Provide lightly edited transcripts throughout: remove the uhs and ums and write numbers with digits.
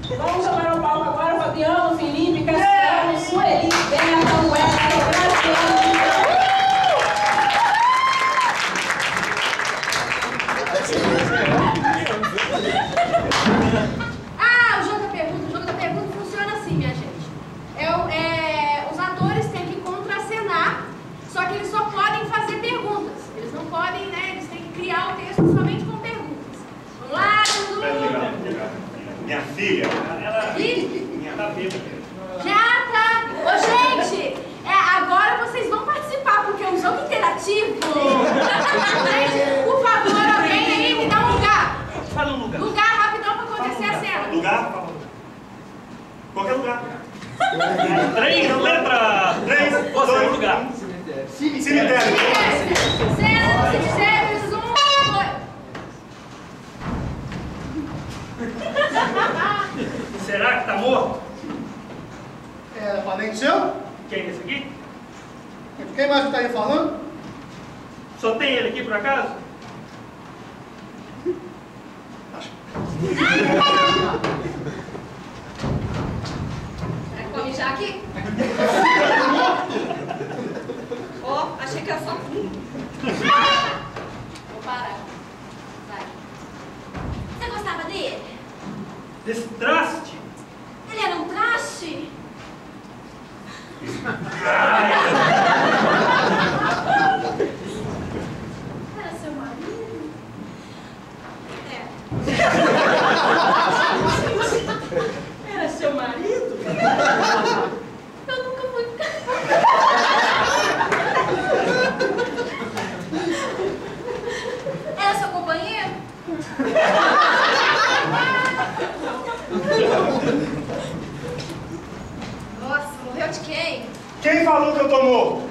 Vamos chamar ao palco agora Fabiano, Felipe, Cassiano, Sueli, Berta, Wesley, Graciano. O jogo da pergunta funciona assim, minha gente. Os atores têm que contracenar, só que eles só podem fazer perguntas. Eles não podem, né? Eles têm que criar o texto somente com perguntas. Vamos lá, todo mundo. Minha filha. Minha já tá. Ô, gente, agora vocês vão participar, porque é um jogo interativo. Gente, por favor, alguém aí me dá um lugar. Fala um lugar. Lugar rapidão pra acontecer a cena. Lugar? Qualquer lugar. 3 letras. 3, Você é 2, um lugar. Cemitério. Cena do cemitério, 1, 2. Será que tá morto? É parente seu? Quem é esse aqui? Quem mais que tá aí falando? Só tem ele aqui por acaso? Será que pode mijar aqui? Achei que era só Vou parar. Vai. Você gostava dele? Desse traste? Ele era um traste? Era seu marido? Era seu marido? Eu nunca fui. Era seu companheiro? Nossa, morreu de quem? Quem falou que eu tô morto?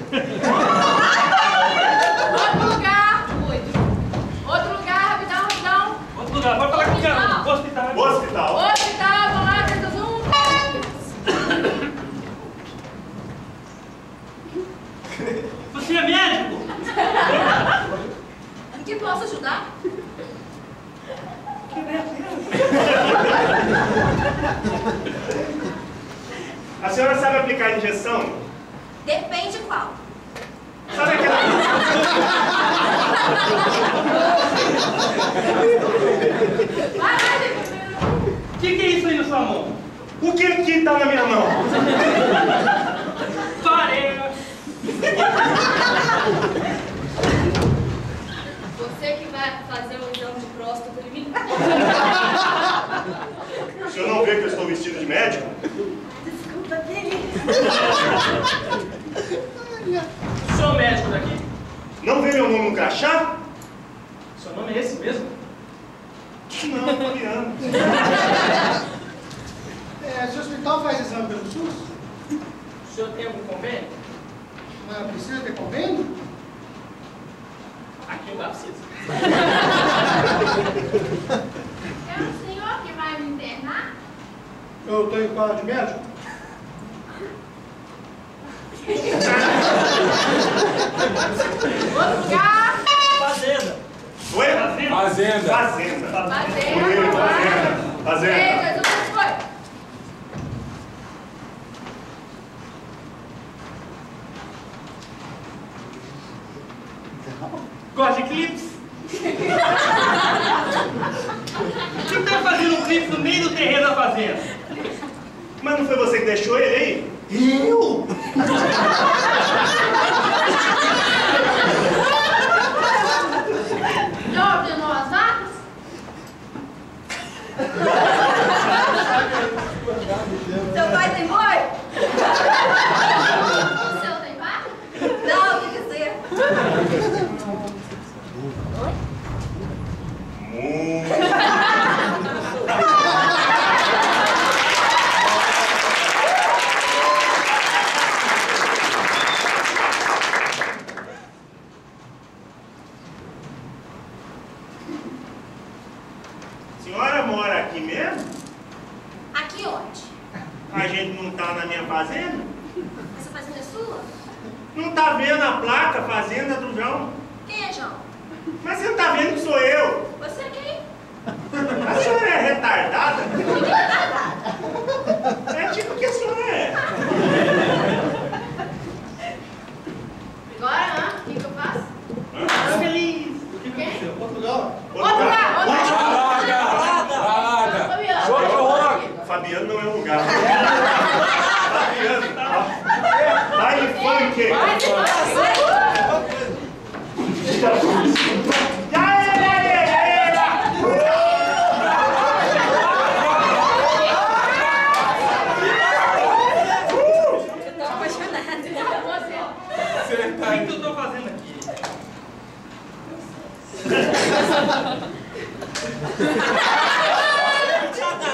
Outro lugar. Outro lugar, rapidão. Outro lugar, pode falar com o cara. Hospital. Hospital. Hospital, vamos lá, 3, 2, 1. Você é médico? Em que posso ajudar? A senhora sabe aplicar injeção? Depende qual. Sabe aquela... Vai, O que é isso aí na sua mão? O que tá na minha mão? Fareia. Você que vai fazer o exame de próstata de mim? O senhor não vê que eu estou vestido de médico? Desculpa, querido. Sou médico daqui? Não vê meu nome no crachá? Seu nome é esse mesmo? Não, Fabiano. Esse hospital faz exame pelo SUS? O senhor tem algum convênio? Não precisa ter convênio? Aqui não precisa. É o senhor que vai me internar? Eu estou em quadro de médico? Outro lugar. Fazenda. Oi? Fazenda. Fazenda. Fazenda. Fazenda. 3, 2, 1, foi. Gosta de clipes? O que tá fazendo um clipe no meio do terreno da fazenda? Mas não foi você que deixou ele aí? Eu? Já ordenou as vacas? Seu pai tem boi? O seu tem vaca? Não, tem que ser. Oi? Senhora mora aqui mesmo? Aqui onde? A gente não tá na minha fazenda? Essa fazenda é sua? Não tá vendo a placa Fazenda do João? Quem é João? Mas você não tá vendo que sou eu? Você é quem? A senhora é retardada? Ninguém é retardado. Fabiano não é um lugar. Fabiano, tá? Baile funk. O que eu tô fazendo aqui?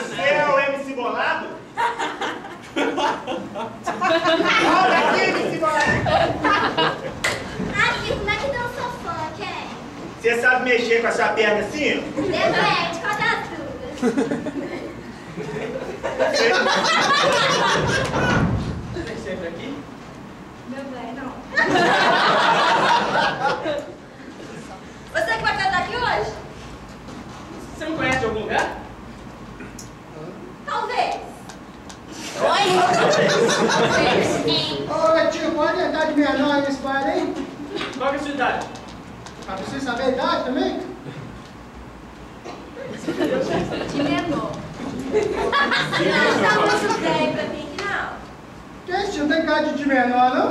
Você é o MC Bolado? Olha aqui, MC Bolado! Aqui, como é que dança funk, hein? Você sabe mexer com essa perna assim? Depende, qual das duas? Você vem sempre aqui? Meu bem, não. Você que vai cantar aqui hoje? Você me conhece de algum lugar? Talvez. Ô, Netinho, pode entrar de menor aí nesse baile aí? Qual que é a sua idade? Pra você saber a idade também? De menor. Não, tá muito bem pra mim, não. Que isso, não tem cara de menor, não?